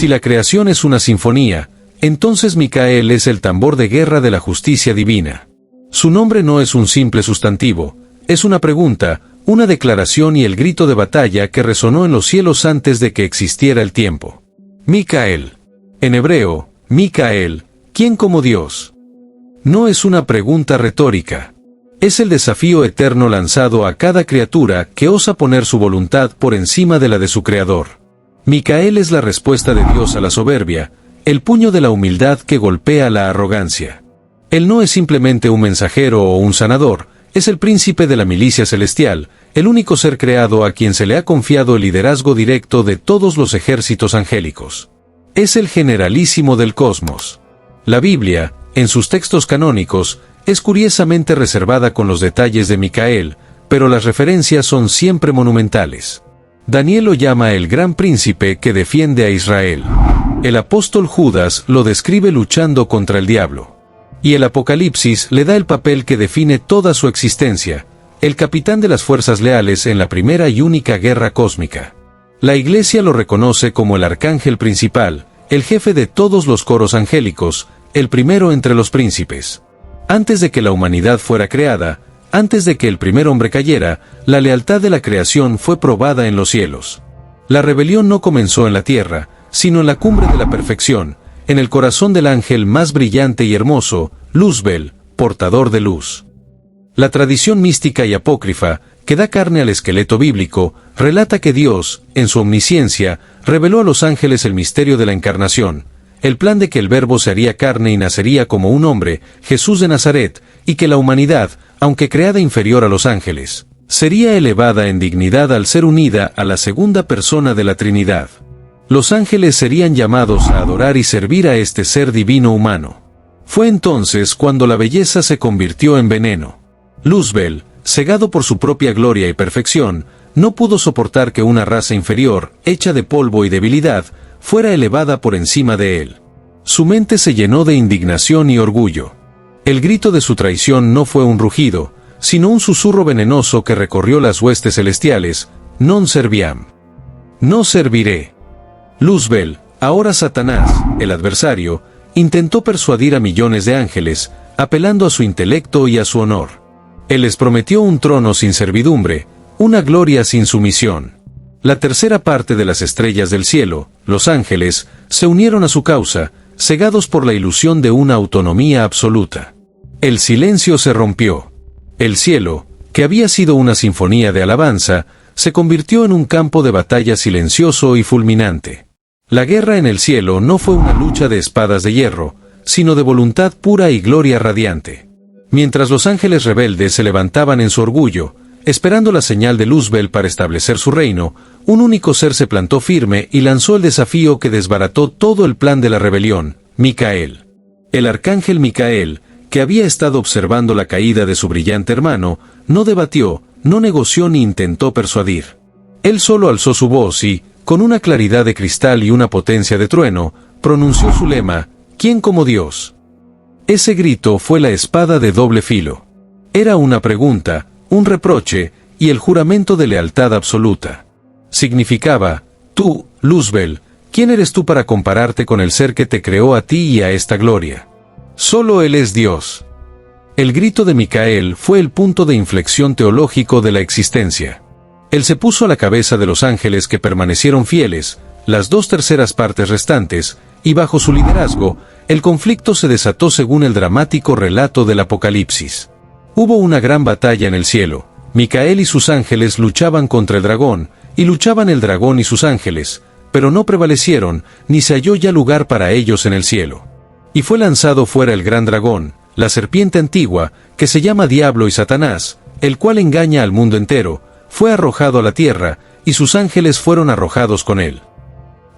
Si la creación es una sinfonía, entonces Micael es el tambor de guerra de la justicia divina. Su nombre no es un simple sustantivo, es una pregunta, una declaración y el grito de batalla que resonó en los cielos antes de que existiera el tiempo. Micael. En hebreo, Micael, ¿quién como Dios? No es una pregunta retórica. Es el desafío eterno lanzado a cada criatura que osa poner su voluntad por encima de la de su Creador. Micael es la respuesta de Dios a la soberbia, el puño de la humildad que golpea la arrogancia. Él no es simplemente un mensajero o un sanador, es el príncipe de la milicia celestial, el único ser creado a quien se le ha confiado el liderazgo directo de todos los ejércitos angélicos. Es el generalísimo del cosmos. La Biblia, en sus textos canónicos, es curiosamente reservada con los detalles de Micael, pero las referencias son siempre monumentales. Daniel lo llama el gran príncipe que defiende a Israel. El apóstol Judas lo describe luchando contra el diablo. Y el Apocalipsis le da el papel que define toda su existencia, el capitán de las fuerzas leales en la primera y única guerra cósmica. La Iglesia lo reconoce como el arcángel principal, el jefe de todos los coros angélicos, el primero entre los príncipes. Antes de que la humanidad fuera creada, antes de que el primer hombre cayera, la lealtad de la creación fue probada en los cielos. La rebelión no comenzó en la tierra, sino en la cumbre de la perfección, en el corazón del ángel más brillante y hermoso, Luzbel, portador de luz. La tradición mística y apócrifa, que da carne al esqueleto bíblico, relata que Dios, en su omnisciencia, reveló a los ángeles el misterio de la encarnación, el plan de que el Verbo se haría carne y nacería como un hombre, Jesús de Nazaret, y que la humanidad, aunque creada inferior a los ángeles, sería elevada en dignidad al ser unida a la segunda persona de la Trinidad. Los ángeles serían llamados a adorar y servir a este ser divino humano. Fue entonces cuando la belleza se convirtió en veneno. Luzbel, cegado por su propia gloria y perfección, no pudo soportar que una raza inferior, hecha de polvo y debilidad, fuera elevada por encima de él. Su mente se llenó de indignación y orgullo. El grito de su traición no fue un rugido, sino un susurro venenoso que recorrió las huestes celestiales: non serviam. No serviré. Luzbel, ahora Satanás, el adversario, intentó persuadir a millones de ángeles, apelando a su intelecto y a su honor. Él les prometió un trono sin servidumbre, una gloria sin sumisión. La tercera parte de las estrellas del cielo, los ángeles, se unieron a su causa, cegados por la ilusión de una autonomía absoluta. El silencio se rompió. El cielo, que había sido una sinfonía de alabanza, se convirtió en un campo de batalla silencioso y fulminante. La guerra en el cielo no fue una lucha de espadas de hierro, sino de voluntad pura y gloria radiante. Mientras los ángeles rebeldes se levantaban en su orgullo, esperando la señal de Luzbel para establecer su reino, un único ser se plantó firme y lanzó el desafío que desbarató todo el plan de la rebelión: Micael. El arcángel Micael, que había estado observando la caída de su brillante hermano, no debatió, no negoció ni intentó persuadir. Él solo alzó su voz y, con una claridad de cristal y una potencia de trueno, pronunció su lema: ¿quién como Dios? Ese grito fue la espada de doble filo. Era una pregunta, un reproche, y el juramento de lealtad absoluta. Significaba: tú, Luzbel, ¿quién eres tú para compararte con el ser que te creó a ti y a esta gloria? Solo Él es Dios. El grito de Micael fue el punto de inflexión teológico de la existencia. Él se puso a la cabeza de los ángeles que permanecieron fieles, las 2/3 partes restantes, y bajo su liderazgo, el conflicto se desató según el dramático relato del Apocalipsis. Hubo una gran batalla en el cielo. Micael y sus ángeles luchaban contra el dragón, y luchaban el dragón y sus ángeles, pero no prevalecieron, ni se halló ya lugar para ellos en el cielo. Y fue lanzado fuera el gran dragón, la serpiente antigua, que se llama Diablo y Satanás, el cual engaña al mundo entero, fue arrojado a la tierra, y sus ángeles fueron arrojados con él.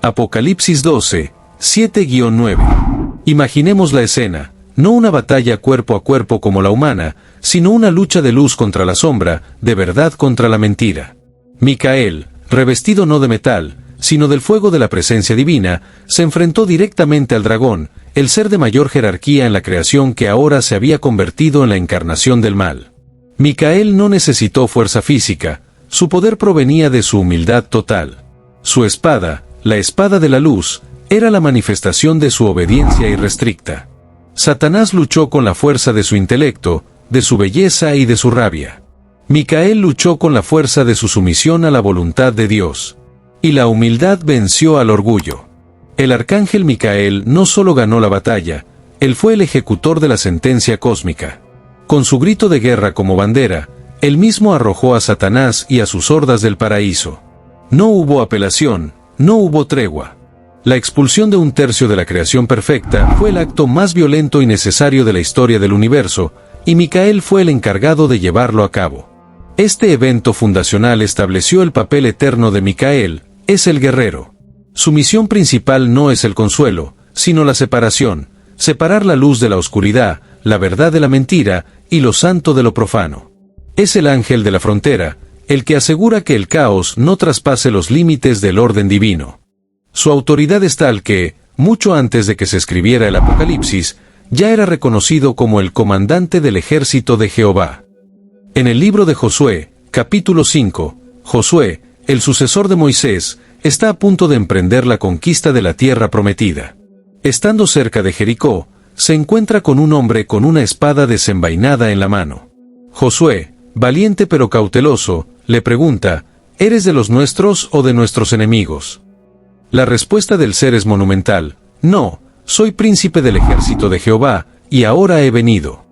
Apocalipsis 12, 7-9. Imaginemos la escena, no una batalla cuerpo a cuerpo como la humana, sino una lucha de luz contra la sombra, de verdad contra la mentira. Micael, revestido no de metal, sino del fuego de la presencia divina, se enfrentó directamente al dragón, el ser de mayor jerarquía en la creación que ahora se había convertido en la encarnación del mal. Micael no necesitó fuerza física, su poder provenía de su humildad total. Su espada, la espada de la luz, Era la manifestación de su obediencia irrestricta. Satanás luchó con la fuerza de su intelecto, de su belleza y de su rabia. Micael luchó con la fuerza de su sumisión a la voluntad de Dios. Y la humildad venció al orgullo. El arcángel Micael no solo ganó la batalla, él fue el ejecutor de la sentencia cósmica. Con su grito de guerra como bandera, él mismo arrojó a Satanás y a sus hordas del paraíso. No hubo apelación, no hubo tregua. La expulsión de 1/3 de la creación perfecta fue el acto más violento y necesario de la historia del universo, y Micael fue el encargado de llevarlo a cabo. Este evento fundacional estableció el papel eterno de Micael, es el guerrero. Su misión principal no es el consuelo, sino la separación, separar la luz de la oscuridad, la verdad de la mentira, y lo santo de lo profano. Es el ángel de la frontera, el que asegura que el caos no traspase los límites del orden divino. Su autoridad es tal que, mucho antes de que se escribiera el Apocalipsis, ya era reconocido como el comandante del ejército de Jehová. En el libro de Josué, capítulo 5, Josué, el sucesor de Moisés, está a punto de emprender la conquista de la tierra prometida. Estando cerca de Jericó, se encuentra con un hombre con una espada desenvainada en la mano. Josué, valiente pero cauteloso, le pregunta, ¿eres de los nuestros o de nuestros enemigos? La respuesta del ser es monumental, no, soy príncipe del ejército de Jehová, y ahora he venido.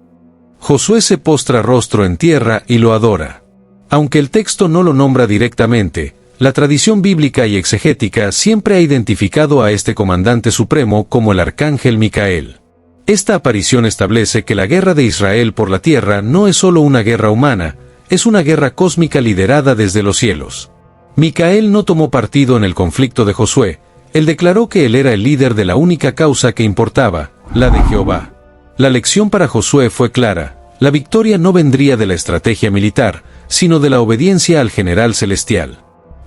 Josué se postra rostro en tierra y lo adora. Aunque el texto no lo nombra directamente, la tradición bíblica y exegética siempre ha identificado a este comandante supremo como el arcángel Micael. Esta aparición establece que la guerra de Israel por la tierra no es solo una guerra humana, es una guerra cósmica liderada desde los cielos. Micael no tomó partido en el conflicto de Josué, él declaró que él era el líder de la única causa que importaba, la de Jehová. La lección para Josué fue clara, la victoria no vendría de la estrategia militar, sino de la obediencia al general celestial.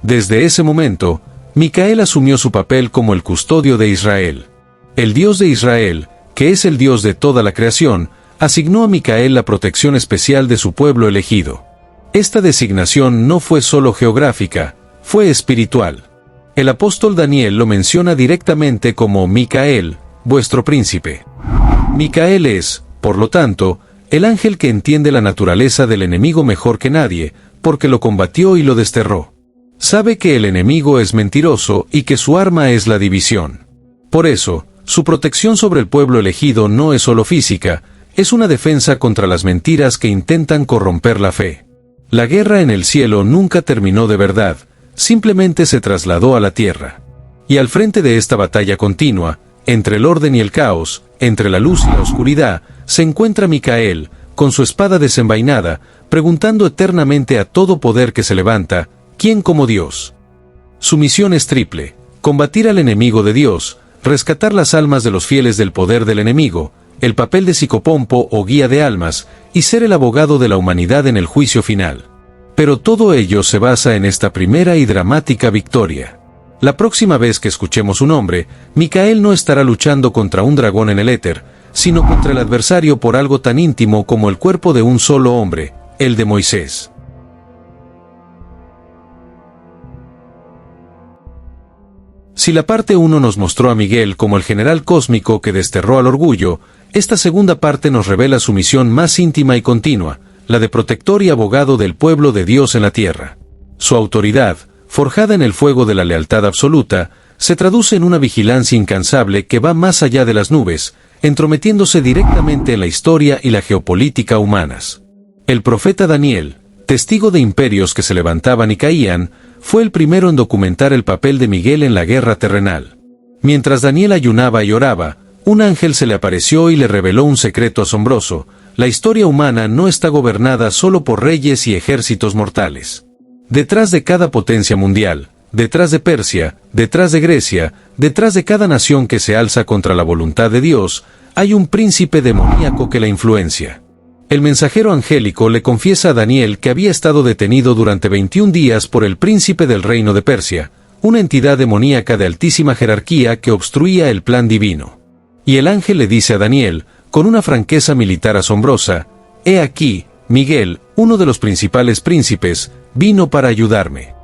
Desde ese momento, Micael asumió su papel como el custodio de Israel. El Dios de Israel, que es el Dios de toda la creación, asignó a Micael la protección especial de su pueblo elegido. Esta designación no fue solo geográfica, fue espiritual. El apóstol Daniel lo menciona directamente como Micael, vuestro príncipe. Micael es, por lo tanto, el ángel que entiende la naturaleza del enemigo mejor que nadie, porque lo combatió y lo desterró. Sabe que el enemigo es mentiroso y que su arma es la división. Por eso, su protección sobre el pueblo elegido no es solo física, es una defensa contra las mentiras que intentan corromper la fe. La guerra en el cielo nunca terminó de verdad, simplemente se trasladó a la tierra. Y al frente de esta batalla continua, entre el orden y el caos, entre la luz y la oscuridad, se encuentra Micael, con su espada desenvainada, preguntando eternamente a todo poder que se levanta, ¿quién como Dios? Su misión es triple, combatir al enemigo de Dios, rescatar las almas de los fieles del poder del enemigo, el papel de psicopompo o guía de almas, y ser el abogado de la humanidad en el juicio final. Pero todo ello se basa en esta primera y dramática victoria. La próxima vez que escuchemos su nombre, Micael no estará luchando contra un dragón en el éter, sino contra el adversario por algo tan íntimo como el cuerpo de un solo hombre, el de Moisés. Si la parte 1 nos mostró a Miguel como el general cósmico que desterró al orgullo, esta segunda parte nos revela su misión más íntima y continua, la de protector y abogado del pueblo de Dios en la tierra. Su autoridad, forjada en el fuego de la lealtad absoluta, se traduce en una vigilancia incansable que va más allá de las nubes, entrometiéndose directamente en la historia y la geopolítica humanas. El profeta Daniel, testigo de imperios que se levantaban y caían, fue el primero en documentar el papel de Miguel en la guerra terrenal. Mientras Daniel ayunaba y oraba, un ángel se le apareció y le reveló un secreto asombroso: la historia humana no está gobernada solo por reyes y ejércitos mortales. Detrás de cada potencia mundial, detrás de Persia, detrás de Grecia, detrás de cada nación que se alza contra la voluntad de Dios, hay un príncipe demoníaco que la influencia. El mensajero angélico le confiesa a Daniel que había estado detenido durante 21 días por el príncipe del reino de Persia, una entidad demoníaca de altísima jerarquía que obstruía el plan divino. Y el ángel le dice a Daniel, con una franqueza militar asombrosa: «He aquí, Miguel, uno de los principales príncipes, vino para ayudarme».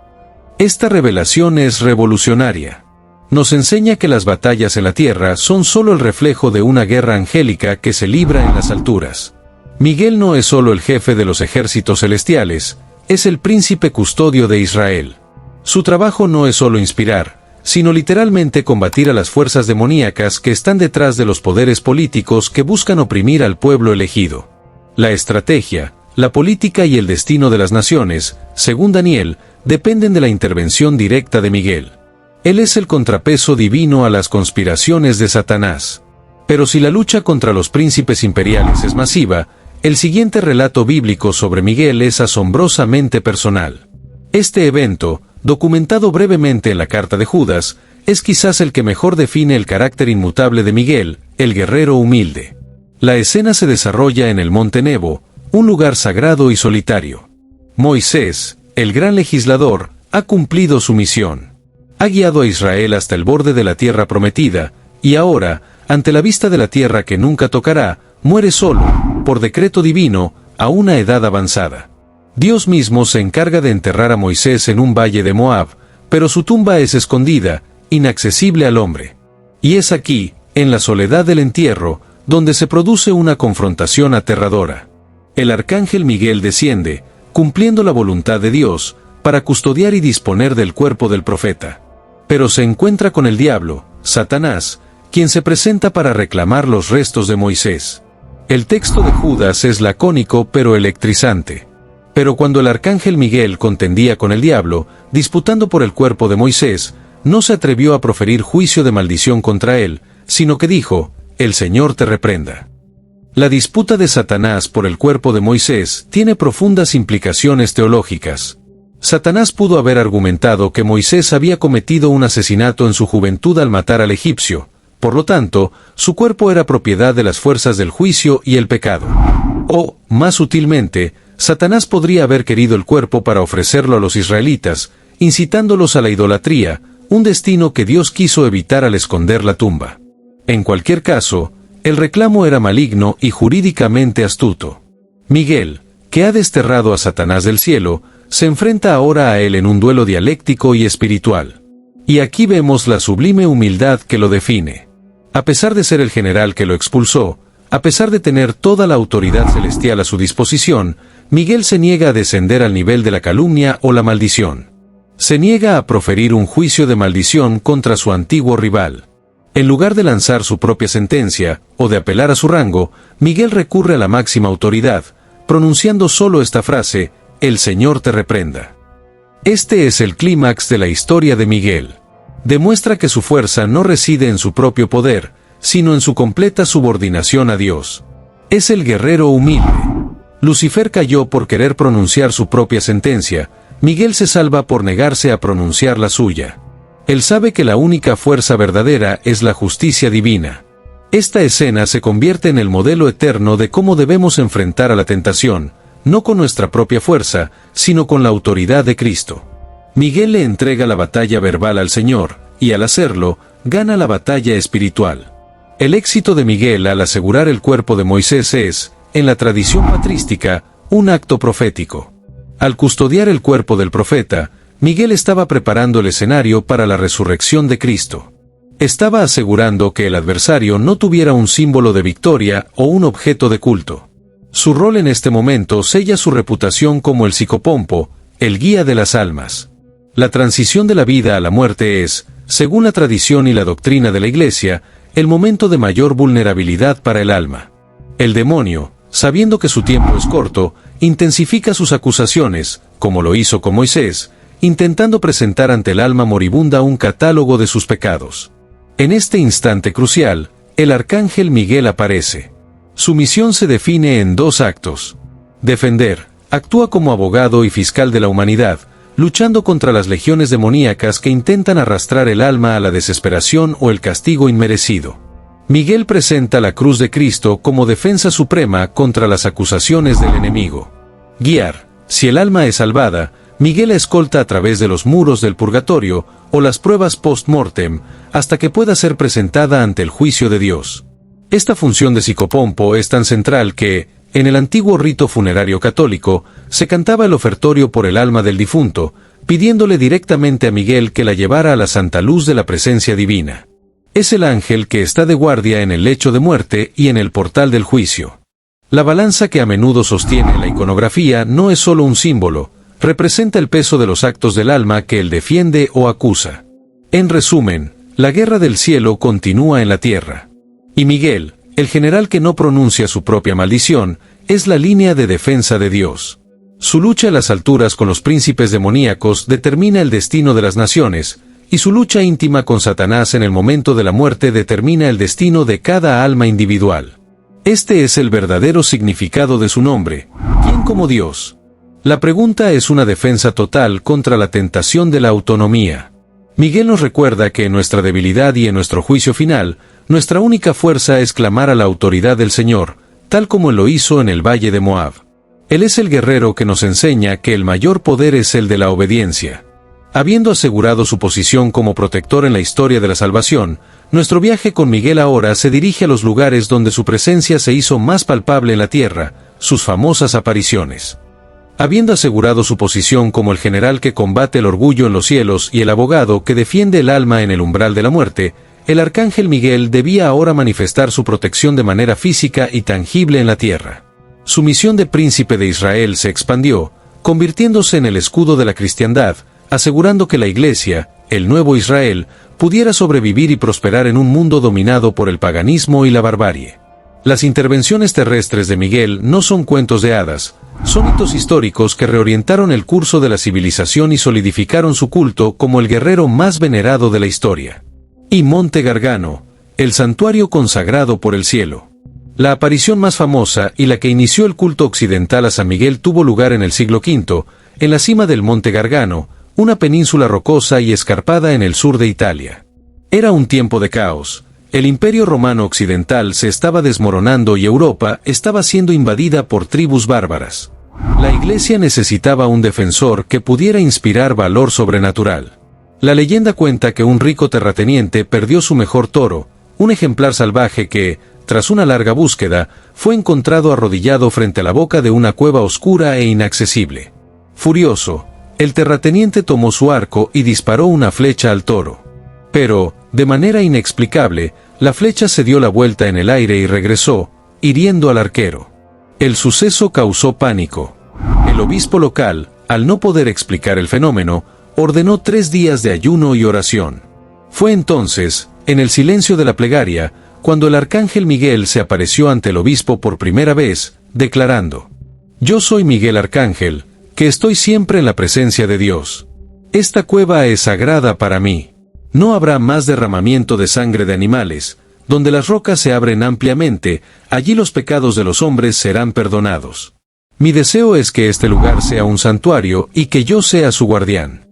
Esta revelación es revolucionaria. nos enseña que las batallas en la tierra son solo el reflejo de una guerra angélica que se libra en las alturas. Miguel no es solo el jefe de los ejércitos celestiales, es el príncipe custodio de Israel. Su trabajo no es solo inspirar, sino literalmente combatir a las fuerzas demoníacas que están detrás de los poderes políticos que buscan oprimir al pueblo elegido. La estrategia, la política y el destino de las naciones, según Daniel, dependen de la intervención directa de Miguel. Él es el contrapeso divino a las conspiraciones de Satanás. Pero si la lucha contra los príncipes imperiales es masiva, el siguiente relato bíblico sobre Miguel es asombrosamente personal. Este evento, documentado brevemente en la carta de Judas, es quizás el que mejor define el carácter inmutable de Miguel, el guerrero humilde. La escena se desarrolla en el Monte Nebo, un lugar sagrado y solitario. Moisés, el gran legislador, ha cumplido su misión. Ha guiado a Israel hasta el borde de la tierra prometida, y ahora, ante la vista de la tierra que nunca tocará, muere solo, por decreto divino, a una edad avanzada. Dios mismo se encarga de enterrar a Moisés en un valle de Moab, pero su tumba es escondida, inaccesible al hombre. Y es aquí, en la soledad del entierro, donde se produce una confrontación aterradora. El arcángel Miguel desciende, cumpliendo la voluntad de Dios, para custodiar y disponer del cuerpo del profeta. Pero se encuentra con el diablo, Satanás, quien se presenta para reclamar los restos de Moisés. El texto de Judas es lacónico pero electrizante. Pero cuando el arcángel Miguel contendía con el diablo, disputando por el cuerpo de Moisés, no se atrevió a proferir juicio de maldición contra él, sino que dijo: «El Señor te reprenda». La disputa de Satanás por el cuerpo de Moisés tiene profundas implicaciones teológicas. Satanás pudo haber argumentado que Moisés había cometido un asesinato en su juventud al matar al egipcio, por lo tanto, su cuerpo era propiedad de las fuerzas del juicio y el pecado. O, más sutilmente, Satanás podría haber querido el cuerpo para ofrecerlo a los israelitas, incitándolos a la idolatría, un destino que Dios quiso evitar al esconder la tumba. En cualquier caso, el reclamo era maligno y jurídicamente astuto. Miguel, que ha desterrado a Satanás del cielo, se enfrenta ahora a él en un duelo dialéctico y espiritual. Y aquí vemos la sublime humildad que lo define. A pesar de ser el general que lo expulsó, a pesar de tener toda la autoridad celestial a su disposición, Miguel se niega a descender al nivel de la calumnia o la maldición. Se niega a proferir un juicio de maldición contra su antiguo rival. En lugar de lanzar su propia sentencia, o de apelar a su rango, Miguel recurre a la máxima autoridad, pronunciando solo esta frase: «El Señor te reprenda». Este es el clímax de la historia de Miguel. Demuestra que su fuerza no reside en su propio poder, sino en su completa subordinación a Dios. Es el guerrero humilde. Lucifer cayó por querer pronunciar su propia sentencia, Miguel se salva por negarse a pronunciar la suya. Él sabe que la única fuerza verdadera es la justicia divina. Esta escena se convierte en el modelo eterno de cómo debemos enfrentar a la tentación, no con nuestra propia fuerza, sino con la autoridad de Cristo. Miguel le entrega la batalla verbal al Señor, y al hacerlo, gana la batalla espiritual. El éxito de Miguel al asegurar el cuerpo de Moisés es, en la tradición patrística, un acto profético. Al custodiar el cuerpo del profeta, Miguel estaba preparando el escenario para la resurrección de Cristo. Estaba asegurando que el adversario no tuviera un símbolo de victoria o un objeto de culto. Su rol en este momento sella su reputación como el psicopompo, el guía de las almas. La transición de la vida a la muerte es, según la tradición y la doctrina de la Iglesia, el momento de mayor vulnerabilidad para el alma. El demonio, sabiendo que su tiempo es corto, intensifica sus acusaciones, como lo hizo con Moisés, intentando presentar ante el alma moribunda un catálogo de sus pecados. En este instante crucial, el arcángel Miguel aparece. Su misión se define en dos actos. Defender, actúa como abogado y fiscal de la humanidad, luchando contra las legiones demoníacas que intentan arrastrar el alma a la desesperación o el castigo inmerecido. Miguel presenta la cruz de Cristo como defensa suprema contra las acusaciones del enemigo. Guiar, si el alma es salvada, Miguel la escolta a través de los muros del purgatorio o las pruebas post-mortem, hasta que pueda ser presentada ante el juicio de Dios. Esta función de psicopompo es tan central que, en el antiguo rito funerario católico, se cantaba el ofertorio por el alma del difunto, pidiéndole directamente a Miguel que la llevara a la santa luz de la presencia divina. Es el ángel que está de guardia en el lecho de muerte y en el portal del juicio. La balanza que a menudo sostiene la iconografía no es solo un símbolo, representa el peso de los actos del alma que él defiende o acusa. En resumen, la guerra del cielo continúa en la tierra. Y Miguel, el general que no pronuncia su propia maldición, es la línea de defensa de Dios. Su lucha a las alturas con los príncipes demoníacos determina el destino de las naciones, y su lucha íntima con Satanás en el momento de la muerte determina el destino de cada alma individual. Este es el verdadero significado de su nombre. ¿Quién como Dios? La pregunta es una defensa total contra la tentación de la autonomía. Miguel nos recuerda que en nuestra debilidad y en nuestro juicio final, nuestra única fuerza es clamar a la autoridad del Señor, tal como él lo hizo en el valle de Moab. Él es el guerrero que nos enseña que el mayor poder es el de la obediencia. Habiendo asegurado su posición como protector en la historia de la salvación, nuestro viaje con Miguel ahora se dirige a los lugares donde su presencia se hizo más palpable en la tierra, sus famosas apariciones. Habiendo asegurado su posición como el general que combate el orgullo en los cielos y el abogado que defiende el alma en el umbral de la muerte, el arcángel Miguel debía ahora manifestar su protección de manera física y tangible en la tierra. Su misión de príncipe de Israel se expandió, convirtiéndose en el escudo de la cristiandad, asegurando que la Iglesia, el nuevo Israel, pudiera sobrevivir y prosperar en un mundo dominado por el paganismo y la barbarie. Las intervenciones terrestres de Miguel no son cuentos de hadas, son hitos históricos que reorientaron el curso de la civilización y solidificaron su culto como el guerrero más venerado de la historia. Y Monte Gargano, el santuario consagrado por el cielo. La aparición más famosa y la que inició el culto occidental a San Miguel tuvo lugar en el siglo V, en la cima del Monte Gargano, una península rocosa y escarpada en el sur de Italia. Era un tiempo de caos. El Imperio Romano Occidental se estaba desmoronando y Europa estaba siendo invadida por tribus bárbaras. La Iglesia necesitaba un defensor que pudiera inspirar valor sobrenatural. La leyenda cuenta que un rico terrateniente perdió su mejor toro, un ejemplar salvaje que, tras una larga búsqueda, fue encontrado arrodillado frente a la boca de una cueva oscura e inaccesible. Furioso, el terrateniente tomó su arco y disparó una flecha al toro. Pero, de manera inexplicable, la flecha se dio la vuelta en el aire y regresó, hiriendo al arquero. El suceso causó pánico. El obispo local, al no poder explicar el fenómeno, ordenó 3 días de ayuno y oración. Fue entonces, en el silencio de la plegaria, cuando el arcángel Miguel se apareció ante el obispo por primera vez, declarando: «Yo soy Miguel Arcángel, que estoy siempre en la presencia de Dios. Esta cueva es sagrada para mí. No habrá más derramamiento de sangre de animales. Donde las rocas se abren ampliamente, allí los pecados de los hombres serán perdonados. Mi deseo es que este lugar sea un santuario y que yo sea su guardián».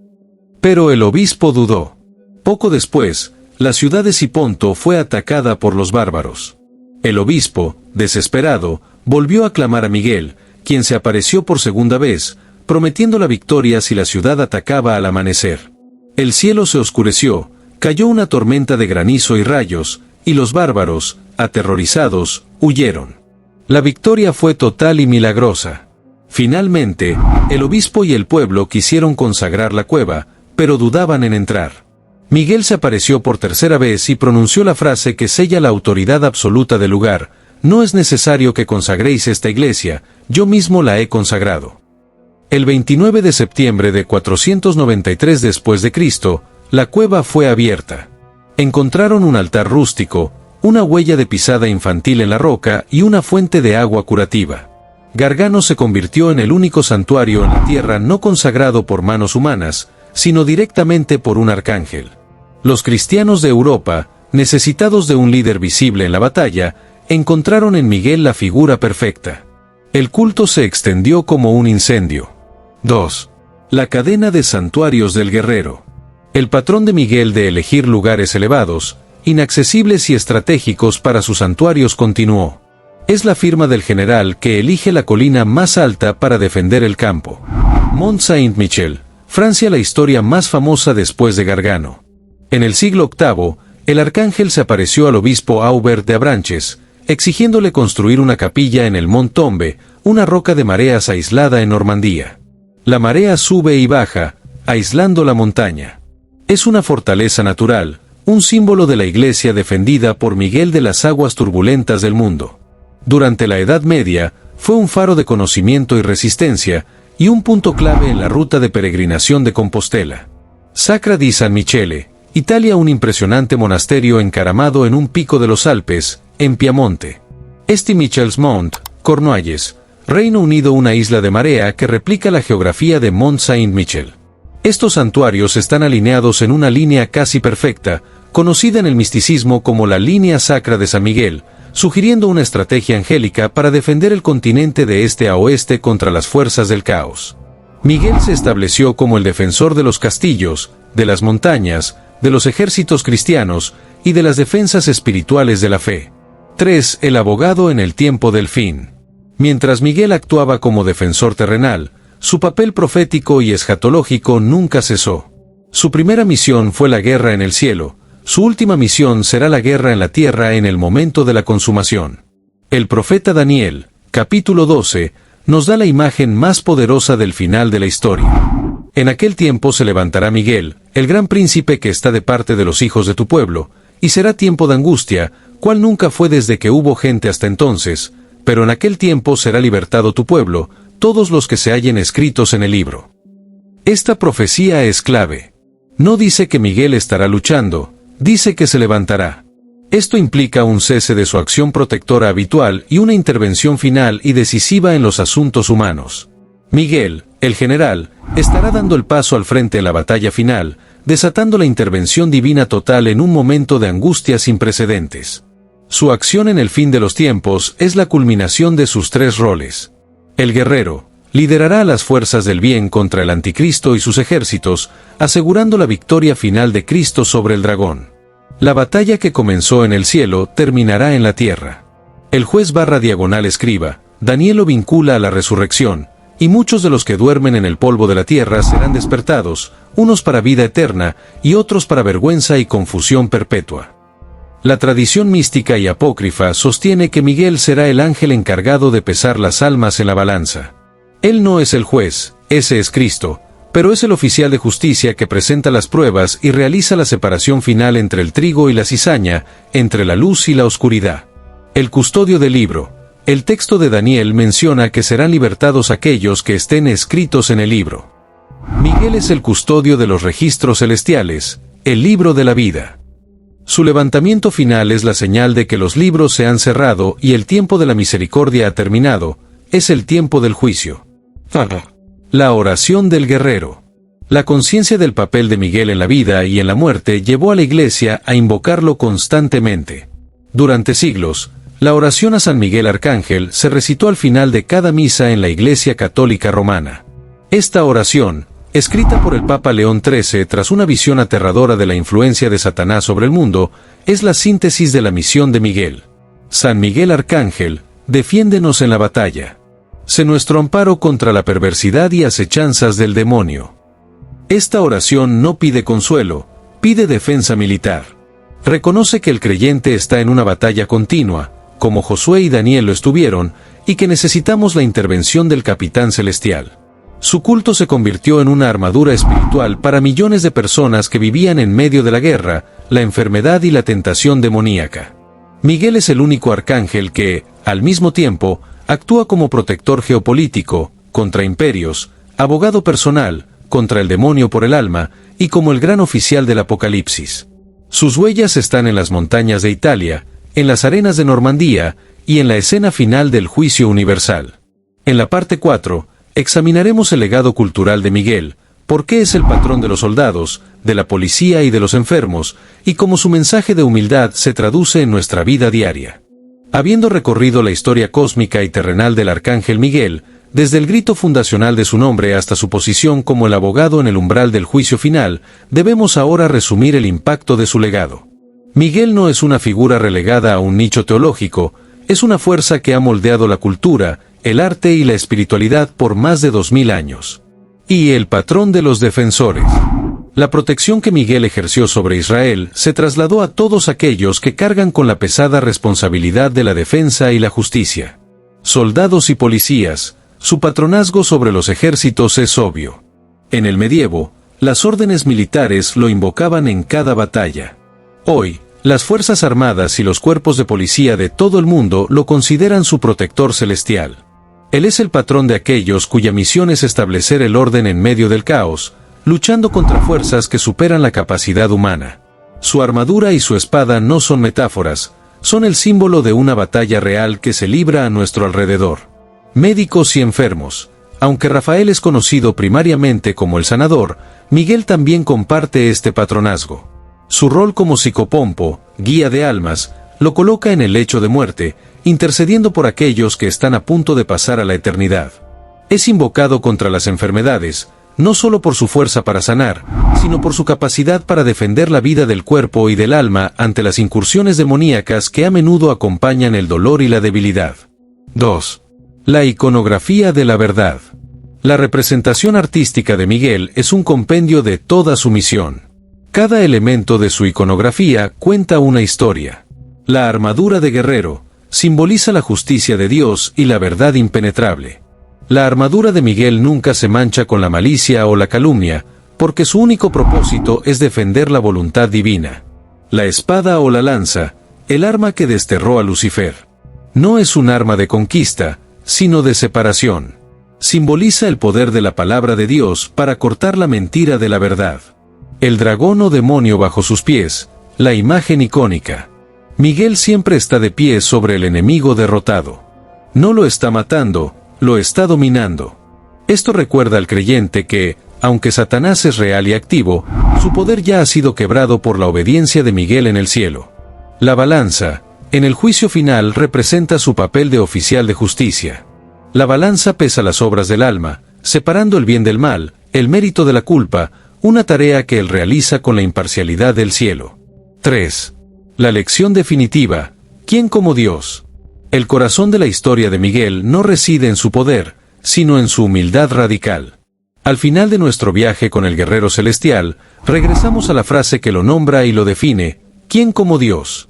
Pero el obispo dudó. Poco después, la ciudad de Siponto fue atacada por los bárbaros. El obispo, desesperado, volvió a clamar a Miguel, quien se apareció por segunda vez, prometiendo la victoria si la ciudad atacaba al amanecer. El cielo se oscureció, cayó una tormenta de granizo y rayos, y los bárbaros, aterrorizados, huyeron. La victoria fue total y milagrosa. Finalmente, el obispo y el pueblo quisieron consagrar la cueva, pero dudaban en entrar. Miguel se apareció por tercera vez y pronunció la frase que sella la autoridad absoluta del lugar: «No es necesario que consagréis esta iglesia, yo mismo la he consagrado». El 29 de septiembre de 493 después de Cristo, la cueva fue abierta. Encontraron un altar rústico, una huella de pisada infantil en la roca y una fuente de agua curativa. Gargano se convirtió en el único santuario en la tierra no consagrado por manos humanas, sino directamente por un arcángel. Los cristianos de Europa, necesitados de un líder visible en la batalla, encontraron en Miguel la figura perfecta. El culto se extendió como un incendio. 2. La cadena de santuarios del guerrero. El patrón de Miguel de elegir lugares elevados, inaccesibles y estratégicos para sus santuarios continuó. Es la firma del general que elige la colina más alta para defender el campo. Mont Saint-Michel, Francia, la historia más famosa después de Gargano. En el siglo VIII, el arcángel se apareció al obispo Aubert de Avranches, exigiéndole construir una capilla en el Mont Tombe, una roca de mareas aislada en Normandía. La marea sube y baja, aislando la montaña. Es una fortaleza natural, un símbolo de la Iglesia defendida por Miguel de las aguas turbulentas del mundo. Durante la Edad Media, fue un faro de conocimiento y resistencia, y un punto clave en la ruta de peregrinación de Compostela. Sacra di San Michele, Italia, un impresionante monasterio encaramado en un pico de los Alpes, en Piamonte. Esti Michels Mont, Cornualles, Reino Unido, una isla de marea que replica la geografía de Mont Saint-Michel. Estos santuarios están alineados en una línea casi perfecta, conocida en el misticismo como la línea sacra de San Miguel, sugiriendo una estrategia angélica para defender el continente de este a oeste contra las fuerzas del caos. Miguel se estableció como el defensor de los castillos, de las montañas, de los ejércitos cristianos y de las defensas espirituales de la fe. 3. El abogado en el tiempo del fin. Mientras Miguel actuaba como defensor terrenal, su papel profético y escatológico nunca cesó. Su primera misión fue la guerra en el cielo, su última misión será la guerra en la tierra en el momento de la consumación. El profeta Daniel, capítulo 12, nos da la imagen más poderosa del final de la historia. En aquel tiempo se levantará Miguel, el gran príncipe que está de parte de los hijos de tu pueblo, y será tiempo de angustia, cual nunca fue desde que hubo gente hasta entonces, pero en aquel tiempo será libertado tu pueblo, todos los que se hallen escritos en el libro. Esta profecía es clave. No dice que Miguel estará luchando, dice que se levantará. Esto implica un cese de su acción protectora habitual y una intervención final y decisiva en los asuntos humanos. Miguel, el general, estará dando el paso al frente en la batalla final, desatando la intervención divina total en un momento de angustia sin precedentes. Su acción en el fin de los tiempos es la culminación de sus 3 roles. El guerrero liderará a las fuerzas del bien contra el anticristo y sus ejércitos, asegurando la victoria final de Cristo sobre el dragón. La batalla que comenzó en el cielo terminará en la tierra. El juez / escriba, Daniel lo vincula a la resurrección, y muchos de los que duermen en el polvo de la tierra serán despertados, unos para vida eterna y otros para vergüenza y confusión perpetua. La tradición mística y apócrifa sostiene que Miguel será el ángel encargado de pesar las almas en la balanza. Él no es el juez, ese es Cristo, pero es el oficial de justicia que presenta las pruebas y realiza la separación final entre el trigo y la cizaña, entre la luz y la oscuridad. El custodio del libro. El texto de Daniel menciona que serán libertados aquellos que estén escritos en el libro. Miguel es el custodio de los registros celestiales, el libro de la vida. Su levantamiento final es la señal de que los libros se han cerrado y el tiempo de la misericordia ha terminado, es el tiempo del juicio. La oración del guerrero. La conciencia del papel de Miguel en la vida y en la muerte llevó a la Iglesia a invocarlo constantemente. Durante siglos, la oración a San Miguel Arcángel se recitó al final de cada misa en la Iglesia Católica Romana. Esta oración, escrita por el Papa León XIII tras una visión aterradora de la influencia de Satanás sobre el mundo, es la síntesis de la misión de Miguel. San Miguel Arcángel, defiéndenos en la batalla. Sé nuestro amparo contra la perversidad y acechanzas del demonio. Esta oración no pide consuelo, pide defensa militar. Reconoce que el creyente está en una batalla continua, como Josué y Daniel lo estuvieron, y que necesitamos la intervención del Capitán Celestial. Su culto se convirtió en una armadura espiritual para millones de personas que vivían en medio de la guerra, la enfermedad y la tentación demoníaca. Miguel es el único arcángel que, al mismo tiempo, actúa como protector geopolítico, contra imperios, abogado personal, contra el demonio por el alma, y como el gran oficial del Apocalipsis. Sus huellas están en las montañas de Italia, en las arenas de Normandía, y en la escena final del juicio universal. En la parte 4, examinaremos el legado cultural de Miguel, por qué es el patrón de los soldados, de la policía y de los enfermos, y cómo su mensaje de humildad se traduce en nuestra vida diaria. Habiendo recorrido la historia cósmica y terrenal del Arcángel Miguel, desde el grito fundacional de su nombre hasta su posición como el abogado en el umbral del juicio final, debemos ahora resumir el impacto de su legado. Miguel no es una figura relegada a un nicho teológico, es una fuerza que ha moldeado la cultura, el arte y la espiritualidad por más de 2000 años. Y el patrón de los defensores. La protección que Miguel ejerció sobre Israel se trasladó a todos aquellos que cargan con la pesada responsabilidad de la defensa y la justicia. Soldados y policías, su patronazgo sobre los ejércitos es obvio. En el medievo, Las órdenes militares lo invocaban en cada batalla. Hoy, las Fuerzas Armadas y los cuerpos de policía de todo el mundo lo consideran su protector celestial. Él es el patrón de aquellos cuya misión es establecer el orden en medio del caos, luchando contra fuerzas que superan la capacidad humana. Su armadura y su espada no son metáforas, son el símbolo de una batalla real que se libra a nuestro alrededor. Médicos y enfermos. Aunque Rafael es conocido primariamente como el sanador, Miguel también comparte este patronazgo. Su rol como psicopompo, guía de almas, lo coloca en el lecho de muerte, intercediendo por aquellos que están a punto de pasar a la eternidad. Es invocado contra las enfermedades, no solo por su fuerza para sanar, sino por su capacidad para defender la vida del cuerpo y del alma ante las incursiones demoníacas que a menudo acompañan el dolor y la debilidad. 2. La iconografía de la verdad. La representación artística de Miguel es un compendio de toda su misión. Cada elemento de su iconografía cuenta una historia. La armadura de guerrero simboliza la justicia de Dios y la verdad impenetrable. La armadura de Miguel nunca se mancha con la malicia o la calumnia, porque su único propósito es defender la voluntad divina. La espada o la lanza, el arma que desterró a Lucifer. No es un arma de conquista, sino de separación. Simboliza el poder de la palabra de Dios para cortar la mentira de la verdad. El dragón o demonio bajo sus pies, la imagen icónica. Miguel siempre está de pie sobre el enemigo derrotado. No lo está matando, lo está dominando. Esto recuerda al creyente que, aunque Satanás es real y activo, su poder ya ha sido quebrado por la obediencia de Miguel en el cielo. La balanza, en el juicio final, representa su papel de oficial de justicia. La balanza pesa las obras del alma, separando el bien del mal, el mérito de la culpa, una tarea que él realiza con la imparcialidad del cielo. 3. La lección definitiva, ¿quién como Dios? El corazón de la historia de Miguel no reside en su poder, sino en su humildad radical. Al final de nuestro viaje con el guerrero celestial, regresamos a la frase que lo nombra y lo define, ¿quién como Dios?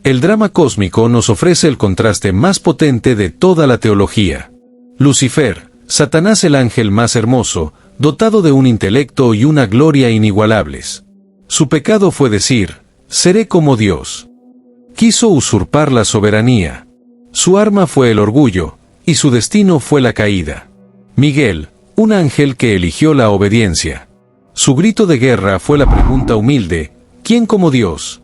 El drama cósmico nos ofrece el contraste más potente de toda la teología. Lucifer, Satanás, el ángel más hermoso, dotado de un intelecto y una gloria inigualables. Su pecado fue decir, seré como Dios. Quiso usurpar la soberanía. Su arma fue el orgullo, y su destino fue la caída. Miguel, un ángel que eligió la obediencia. Su grito de guerra fue la pregunta humilde, ¿quién como Dios?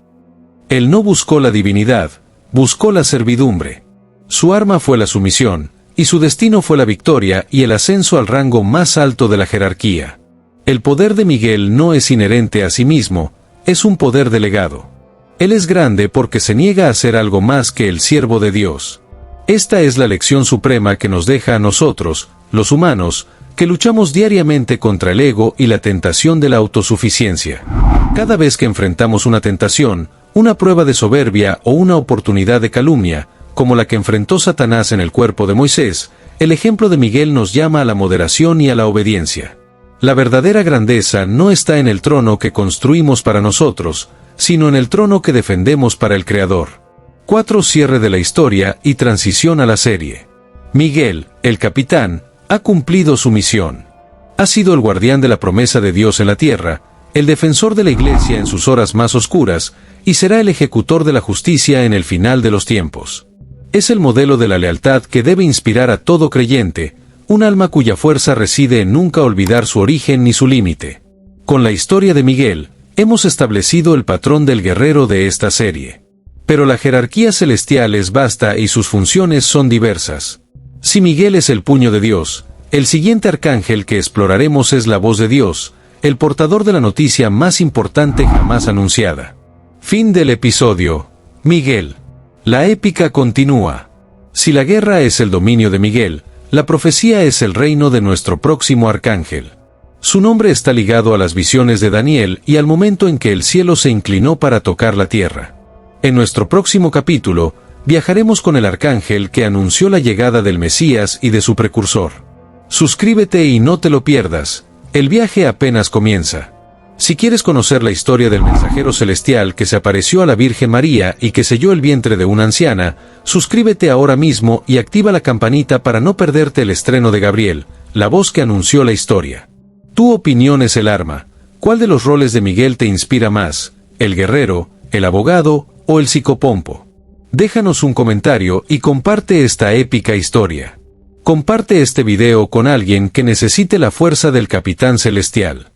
Él no buscó la divinidad, buscó la servidumbre. Su arma fue la sumisión, y su destino fue la victoria y el ascenso al rango más alto de la jerarquía. El poder de Miguel no es inherente a sí mismo, es un poder delegado. Él es grande porque se niega a ser algo más que el siervo de Dios. Esta es la lección suprema que nos deja a nosotros, los humanos, que luchamos diariamente contra el ego y la tentación de la autosuficiencia. Cada vez que enfrentamos una tentación, una prueba de soberbia o una oportunidad de calumnia, como la que enfrentó Satanás en el cuerpo de Moisés, el ejemplo de Miguel nos llama a la moderación y a la obediencia. La verdadera grandeza no está en el trono que construimos para nosotros, sino en el trono que defendemos para el Creador. 4. Cierre de la historia y transición a la serie. Miguel, el capitán, ha cumplido su misión. Ha sido el guardián de la promesa de Dios en la tierra, el defensor de la Iglesia en sus horas más oscuras, y será el ejecutor de la justicia en el final de los tiempos. Es el modelo de la lealtad que debe inspirar a todo creyente, un alma cuya fuerza reside en nunca olvidar su origen ni su límite. Con la historia de Miguel, hemos establecido el patrón del guerrero de esta serie. Pero la jerarquía celestial es vasta y sus funciones son diversas. Si Miguel es el puño de Dios, el siguiente arcángel que exploraremos es la voz de Dios, el portador de la noticia más importante jamás anunciada. Fin del episodio. Miguel. La épica continúa. Si la guerra es el dominio de Miguel, la profecía es el reino de nuestro próximo arcángel. Su nombre está ligado a las visiones de Daniel y al momento en que el cielo se inclinó para tocar la tierra. En nuestro próximo capítulo, viajaremos con el arcángel que anunció la llegada del Mesías y de su precursor. Suscríbete y no te lo pierdas, el viaje apenas comienza. Si quieres conocer la historia del mensajero celestial que se apareció a la Virgen María y que selló el vientre de una anciana, suscríbete ahora mismo y activa la campanita para no perderte el estreno de Gabriel, la voz que anunció la historia. Tu opinión es el arma. ¿Cuál de los roles de Miguel te inspira más? ¿El guerrero, el abogado o el psicopompo? Déjanos un comentario y comparte esta épica historia. Comparte este video con alguien que necesite la fuerza del Capitán Celestial.